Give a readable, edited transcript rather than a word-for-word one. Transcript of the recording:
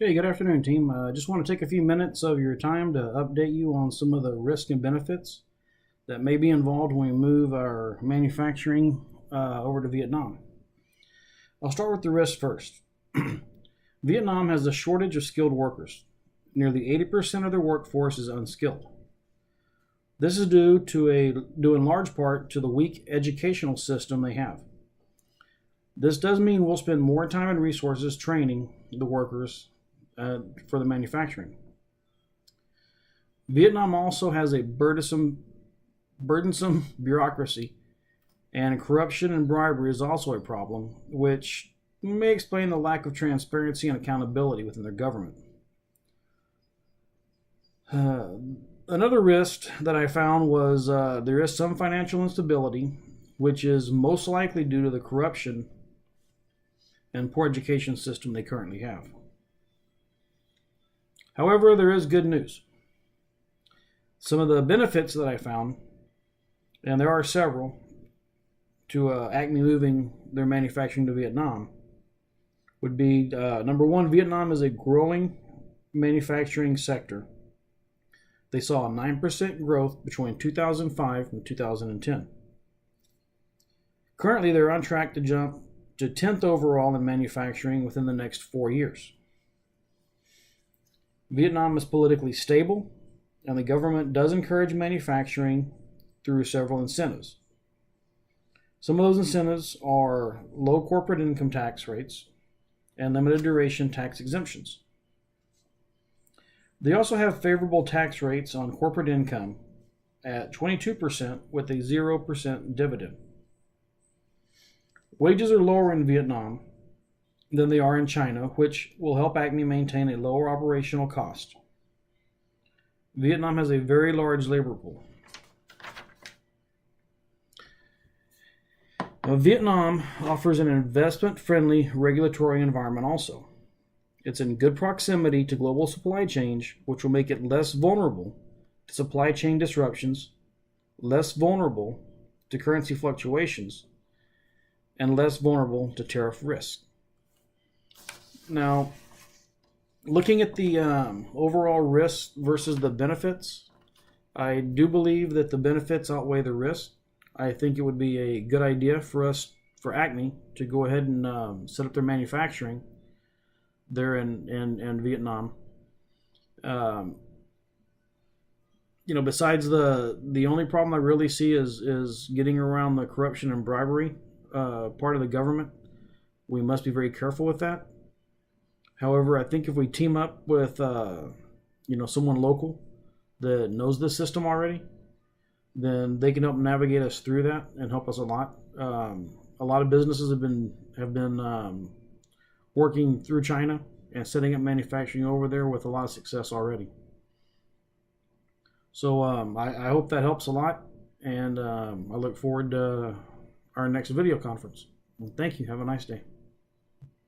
Okay, good afternoon, team. I just want to take a few minutes of your time to update you on some of the risks and benefits that may be involved when we move our manufacturing over to Vietnam. I'll start with the risks first. Vietnam has a shortage of skilled workers. Nearly 80% of their workforce is unskilled. This is due in large part to the weak educational system they have. This does mean we'll spend more time and resources training the workers for the manufacturing. Vietnam also has a burdensome bureaucracy, and corruption and bribery is also a problem, which may explain the lack of transparency and accountability within their government. Another risk that I found was there is some financial instability, which is most likely due to the corruption and poor education system they currently have. However, there is good news. Some of the benefits that I found, and there are several, to Acme moving their manufacturing to Vietnam would be, number one, Vietnam is a growing manufacturing sector. They saw a 9% growth between 2005 and 2010. Currently, they're on track to jump to 10th overall in manufacturing within the next 4 years. Vietnam is politically stable, and the government does encourage manufacturing through several incentives. Some of those incentives are low corporate income tax rates and limited duration tax exemptions. They also have favorable tax rates on corporate income at 22% with a 0% dividend. Wages are lower in Vietnam than they are in China, which will help Acme maintain a lower operational cost. Vietnam has a very large labor pool. Vietnam offers an investment-friendly regulatory environment also. It's in good proximity to global supply chains, which will make it less vulnerable to supply chain disruptions, less vulnerable to currency fluctuations, and less vulnerable to tariff risk. Now, looking at the overall risks versus the benefits, I do believe that the benefits outweigh the risk. I think it would be a good idea for Acme, to go ahead and set up their manufacturing there in Vietnam. Besides the only problem I really see is getting around the corruption and bribery part of the government. We must be very careful with that. However, I think if we team up with someone local that knows the system already, then they can help navigate us through that and help us a lot. A lot of businesses have been working through China and setting up manufacturing over there with a lot of success already. So I hope that helps a lot, and I look forward to our next video conference. Thank you. Have a nice day.